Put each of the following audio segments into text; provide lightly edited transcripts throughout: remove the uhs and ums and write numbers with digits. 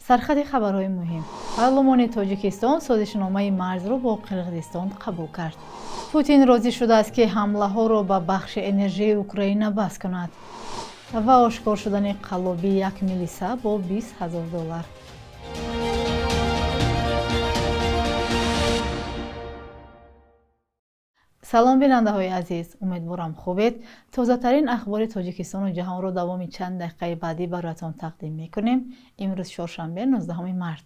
سرخط خبرهای مهم. پارلمان تاجیکستان سازشنامه مرز را با قرقیزستان قبول کرد. پوتین راضی شده است که حمله ها را به بخش انرژی اوکراین بس کند و آشکار شدن قلابی یک میلیسه با $20,000. سلام بیننده های عزیز، امیدوارم خوبید. تازه ترین اخبار تاجیکستان و جهان را دوام چند دقیقه بعدی براتون تقدیم میکنیم. امروز چهارشنبه 19 مارت.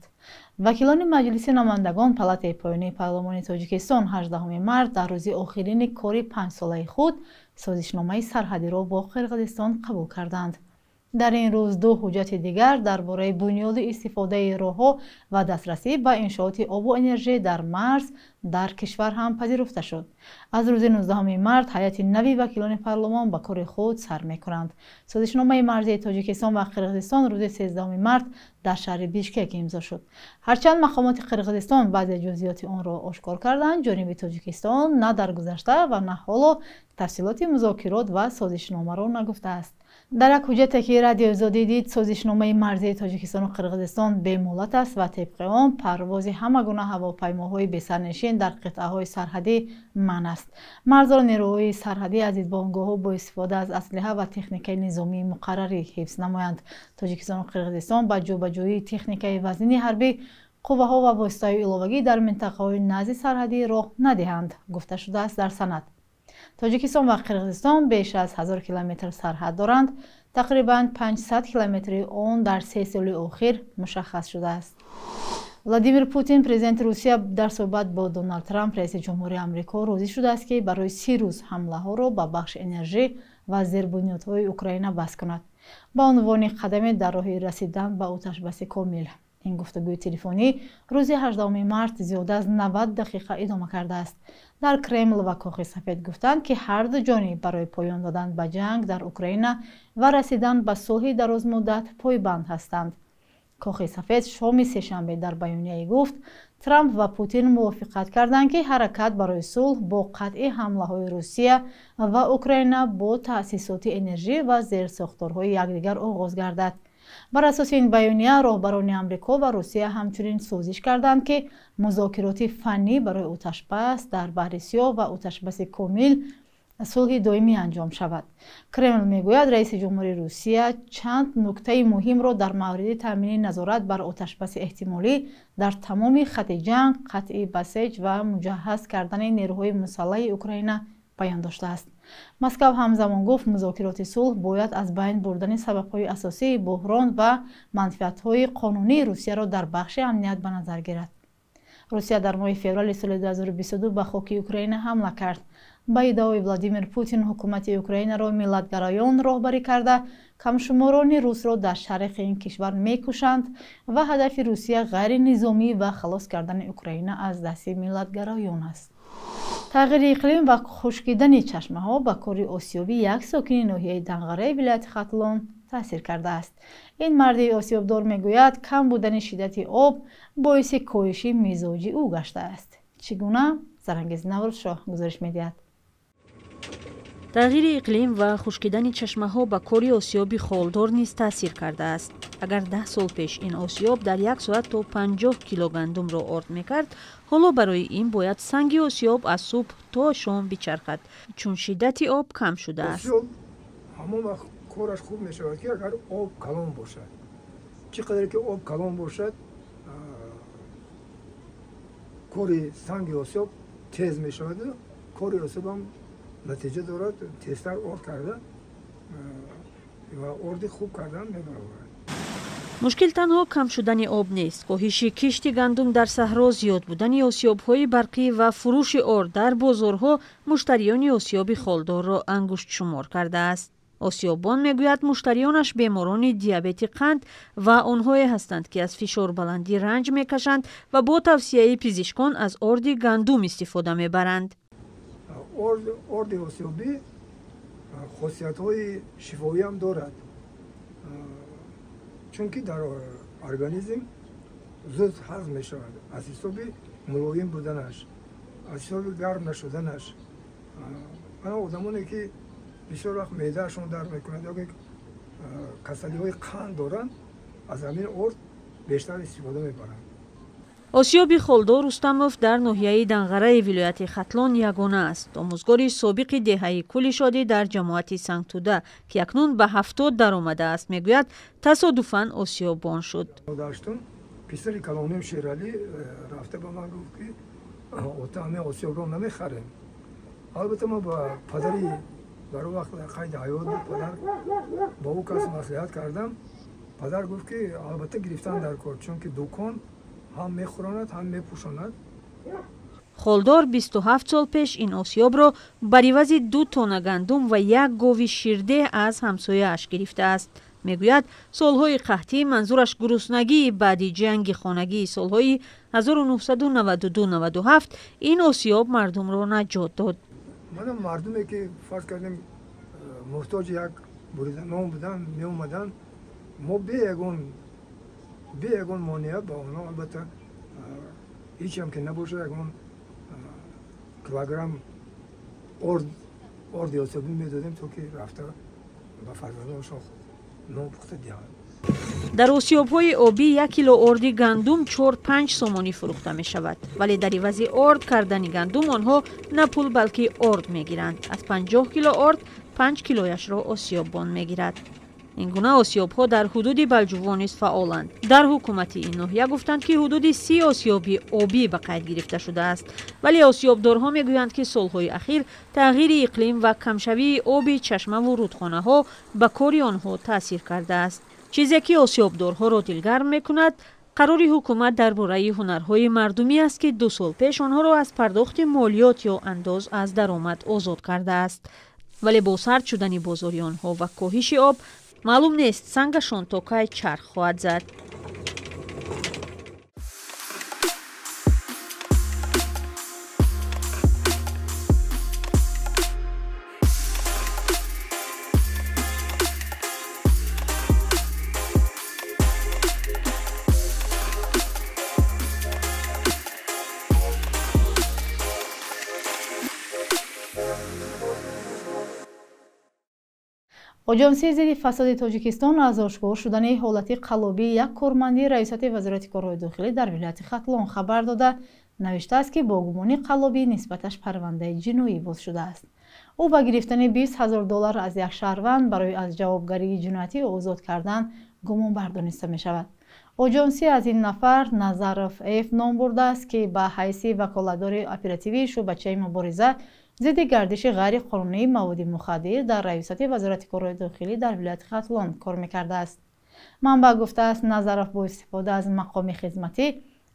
وکیلان مجلس نمایندگان پالاتای پایانی پارلمان تاجیکستان 18 مارت در روز آخرین کاری 5 ساله خود سازشنامه سرحدی را با قرقیزستان قبول کردند. در این روز دو حجت دیگر درباره بنیاد استفاده راه‌ها و دسترسی به انشاءات آب و انرژی در مرز در کشور هم پذیرفته شد. از روز 19 مارت هیئت نوی وکیلان پارلمان به کار خود سر می‌کنند. سازشنامه مرزی تاجیکستان و قرقیزستان روز 13 مارت در شهر بیشکک امضا شد. هرچند مقامات قرقیزستان بعضی جزئیات آن را آشکار کردند، جانب تاجیکستان نه در گذشته و نه حالا تفصیلات مذاکرات و سازشنامه را نگفته است. در یک حجت که رادیو زادی دید، سازشنامه مرزی تاجیکستان و قرقیزستان به مهلت است و طبق آن پرواز همه گونه هواپیماهای بی‌سرنشین در قطعه‌های سرحدی منع است. مرزها نیروهای سرحدی از ایستگاه‌ها با استفاده از اسلحه و تکنیک نظامی مقرری حفظ نمایند. تاجیکستان و قرقیزستان با جابجایی تکنیک وزنی حربی قوه‌ها و واسطه‌های علاوه‌ای در منطقه‌های نزدیک سرحدی راه ندهند، گفته شده است در سند. تاجیکستان و قرقیزستان بیش از 1000 کیلومتر سرحد دارند. تقریباً 500 کیلومتر آن در 3 سال اخیر مشخص شده است. ولادیمیر پوتین پرزیدنت روسیه در صحبت با دونالد ترامپ رئیس جمهوری آمریکا راضی شده است که برای 30 روز حمله ها را به بخش انرژی و زیربنیادهای اوکراین بس کند با عنوان قدمی در راه رسیدن به آتش بس کامل. این گفتگوی تلفنی روز 18 مارت زیاد از 90 دقیقه ادامه کرده است. در کرمل و کاخ سفید گفتند که هر دو جانب برای پایان دادن به جنگ در اوکراین و رسیدن به صلح دراز مدت پایبند هستند. کاخ سفید شام سه‌شنبه در بیانیه گفت ترامپ و پوتین موافقت کردند که حرکت برای صلح با قطع حمله‌های روسیه و اوکراین با تأسیسات انرژی و زیرساختارهای یکدیگر آغاز گردد. بر اساس این بیانیه راهبران آمریکا و روسیه همچنین سازش کردند که مذاکرات فنی برای آتش‌بس در بحر سیاه و آتش‌بس کامل صلح دائمی انجام شود. کرمل میگوید رئیس جمهوری روسیه چند نکته مهم را در مورد تامین نظارت بر آتش‌بس احتمالی در تمام خط جنگ، قطع بسیج و مجهز کردن نیروهای مسلح اوکراین بیان داشته است. مسکو همزمان گفت مذاکرات صلح باید از بین بردن سبب‌های اساسی بحران و منفعت‌های قانونی روسیه را در بخش امنیت به نظر گیرد. روسیه در ماه فوریه سال 2022 به خاک اوکراین حمله کرد. با ادعای ولادیمیر پوتین حکومت اوکراین را ملت‌گرایان راهبری کرده کمشماران روس را در شرق این کشور می‌کشند و هدف روسیه غیر نظامی و خلاص کردن اوکراین از دست ملت‌گرایان است. تغییر اقلیم و خشکیدن چشمه ها به کار آسیابی یک ساکن ناحیه دنقره ولایت ختلان تاثیر کرده است. این مرد آسیابدار میگوید کم بودن شدت آب باعث کاهش مزاج او گشته است. چگونه؟ سرانگیز نوروز شاه گزارش میدهد. تغییر اقلیم و خشکیدن چشمه ها به کار آسیاب خالدار نیز تاثیر کرده است. اگر 10 سال پیش این آسیاب در یک ساعت تا 50 کیلو گندم را آرد میکرد، حالا برای این باید سنگ آسیاب از صبح تا شام بچرخد چون شدت آب کم شده است. همون وقت کارش خوب میشود که اگر آب کلان باشد. چقدر که آب کلان باشد کار سنگ آسیاب تیز میشود. کار آسیاب هم نتیجه دارد، تیزتر آرد کرده و آرد خوب کردن میبرد. مشکل تنها کم شدن آب نیست. کاهش کشت گندم در صحرا، زیاد بودن آسیاب‌های برقی و فروش آرد در بازارها مشتریان آسیاب خالدار را انگشت شمار کرده است. آسیابان میگوید مشتریانش بیماران دیابت قند و آنهایی هستند که از فشار بلندی رنج میکشند و با توصیه پزشکان از آرد گندم استفاده میبرند. آرد آسیابی خاصیت‌های شفایی هم دارد. چون که در ارگانیسم زود هضم می شود از حساب ملایم بودنش، از حساب گرم نشدنش. من آدمانی که بسیار وقت معدهشون درد میکنند یا که کسلی های قند دارند از همین آرد بیشتر استفاده میبرند. осиёби холдор рустамов дар ноҳияи данғараи вилояти хатлон ягона аст. омӯзгори собиқи деҳаи кулишодӣ дар ҷамоати сангтуда ки акнун ба 70 даромадааст мегӯяд тасодуфан осиёбон шуд. даштум писари калоним шералӣ рафта ба ман гуфт ки ота ҳамин осиёбро намехарем. албатта ман ба падари баро вақт қайди ҳаёт буд падар ба ӯ кас маслиҳат кардам. падар гуфт ки албатта гирифтан дар кор чунки дукон ҳам мехӯронад ҳам мепӯшонад. холдор 27 сол пеш ин осиёбро бар ивази 2 тонна гандум ва 1 гови ширдеҳ аз ҳамсояаш гирифтааст. мегӯяд солҳои қаҳтӣ манзураш гуруснагии баъди ҷанги хонагии солҳои 1992-97 ин осиёб мардумро наҷот дод. манам мардуме ки фарз кардем муҳтоҷи як бурида нон будан меомадан мо бе ягон монеа ба онҳо албатта ҳечам ки набоша ягон килограмм орди осиёбӣ медодем то ки рафта ба фарзандонашон нон пухта диҳанд. дар осиёбҳои обӣ 1 кило орди гандум 4-5 сомонӣ фурӯхта мешавад, вале дар ивази орд кардани гандум онҳо на пул балки орд мегиранд. аз 50 кило орд 5 килояшро осиёббон мегирад. ин гуна осиёбҳо дар ҳудуди балҷувон низ фаъоланд. дар ҳукумати ин ноҳия гуфтанд ки ҳудуди 30 осиёби обӣ ба қайд гирифта шудааст, вале осиёбдорҳо мегӯянд ки солҳои ахир тағйири иқлим ва камшавии оби чашмаву рудхонаҳо ба кори онҳо таъсир кардааст. чизе ки осиёбдорҳоро дилгарм мекунад қарори ҳукумат дар бораи ҳунарҳои мардумӣ аст ки 2 сол пеш онҳоро аз пардохти молиёт ё андоз аз даромад озод кардааст. вале бо сард шудани бозори онҳо ва коҳиши об маълум нест сангашон то кай чарх хоҳад зад. оҷонсияи зидди фасоди тоҷикистон аз ошкор шудани ҳолати қаллобии як корманди раисати вазорати корҳои дохилӣ дар вилояти хатлон хабар дода навиштааст ки бо гумони қаллобӣ нисбаташ парвандаи ҷиноӣ боз шудааст. ӯ ба гирифтани $20,000 аз як шаҳрванд барои аз ҷавобгарии ҷиноятӣ озод кардан гумонбар дониста мешавад. оҷонсия аз ин нафар Назаров Ф ном бурдааст ки ба ҳайси ваколатдори оперативии шӯъбачаи мубориза зидди гардиши ғайриқонунии маводи мухаддир дар раисати вазорати корҳои дохилӣ дар вилояти хатлон кор мекардааст. манбаъ гуфтааст Назаров бо истифода аз мақоми хизматӣ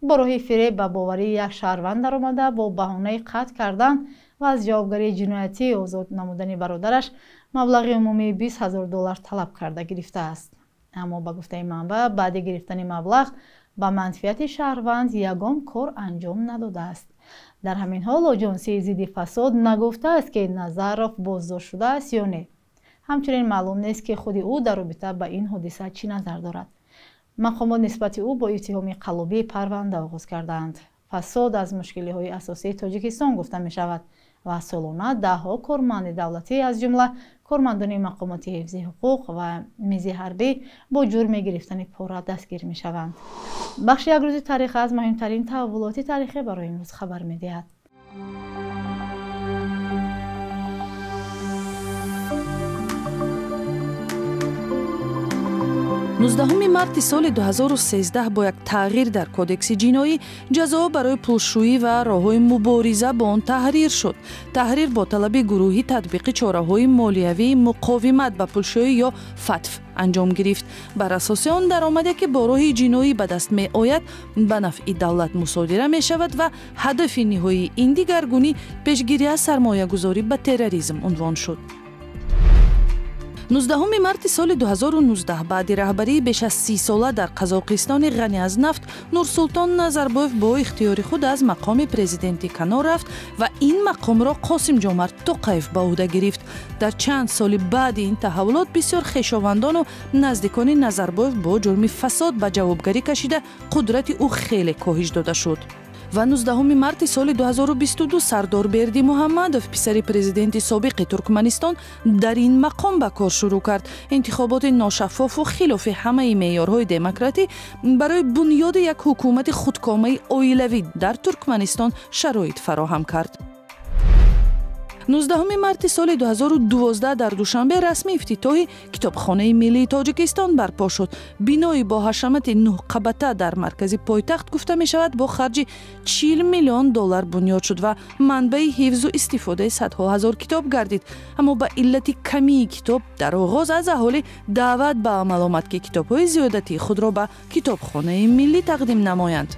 бо роҳи фиреб ба боварии як шаҳрванд даромада бо баҳонаи қатъ кардан ва аз ҷавобгарии ҷиноятӣ озод намудани бародараш маблағи умумии $20,000 талаб карда гирифтааст. аммо ба гуфтаи манбаъ баъди гирифтани маблағ ба манфиати шаҳрванд ягон кор анҷом надодааст. дар ҳамин ҳол оҷонсияи зидди фасод нагуфтааст ки Назаров боздошт шудааст ё не. ҳамчунин маълум нест ки худи ӯ дар робита ба ин ҳодиса чӣ назар дорад. мақомот нисбати ӯ бо иттиҳоми қаллобӣ парванда оғоз кардаанд. фасод аз мушкилиҳои асосии Тоҷикистон гуфта мешавад ва солона даҳҳо корманди давлатӣ аз ҷумла кормандони мақомоти ҳифзи ҳуқуқ ва мизи ҳарбӣ бо ҷурми гирифтани пора дастгир мешаванд. бахши як рӯзи таърих аз муҳимтарин таҳввулоти таърихӣ барои имрӯз хабар медиҳад. 19 марти соли 2013 бо як тағйир дар кодекси ҷиноӣ ҷазо барои пулшӯӣ ва роҳҳои мубориза бо он таҳрир шуд. таҳрир бо талаби гурӯҳӣ татбиқи чораҳои молиявии муқовимат ба пулшӯӣ ё фатв анҷом гирифт. бар асоси он даромаде ки бо роҳи ҷиноӣ ба даст меояд ба нафъи давлат мусодира мешавад ва ҳадафи ниҳоии ин дигаргунӣ пешгирӣ аз сармоягузорӣ ба терроризм унвон шуд. 19 марти соли 2019 баъди раҳбарии беш аз 30 сола дар Қазоқистони ғанӣ аз нафт Нурсултон Назарбоев бо ихтиёри худ аз мақоми президентӣ канор рафт ва ин мақомро Қосимҷомарт Тоқаев ба ӯҳда гирифт. дар чанд соли баъди ин таҳаввулот бисёр хешовандону наздикони Назарбоев бо ҷурми фасод ба ҷавобгарӣ кашида қудрати ӯ хеле коҳиш дода шуд. و 19 марти соли 2022 сардор берди муҳаммадов писари президенти собиқи туркманистон дар ин мақом ба кор шурӯъ кард. интихоботи ношаффофу хилофи ҳамаи меъёрҳои демократӣ барои бунёди як ҳукумати худкомаи оилавӣ дар туркманистон шароит фароҳам кард. 19 марти соли 2012 дар душанбе расмӣ ифтитоҳи китобхонаи миллии тоҷикистон барпо шуд. бинои бо ҳашамати 9 қабата дар маркази пойтахт гуфта мешавад бо харҷи $40 миллион бунёд шуд ва манбаи ҳифзу истифодаи садҳо ҳазор китоб гардид. аммо ба иллати камии китоб дар оғоз аз аҳолӣ даъват ба амал омад ки китобҳои зиёдатии худро ба китобхонаи миллӣ тақдим намоянд.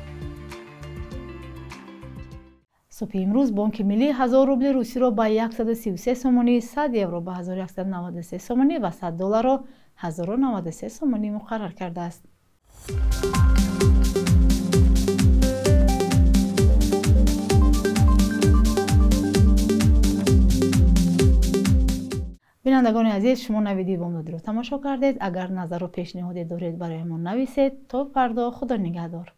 صبح امروز بانک ملی 1000 روبل روسی را با 133 سومانی، 100 یورو با 1193 سومانی و 100 دلار را 1093 سومانی مقرر کرده است. بینندگان عزیز، شما ویدیو بامدادی را تماشا کردید. اگر نظر و پیشنهادی دارید برای ما نویسید. تا فردا، خدا نگهدار.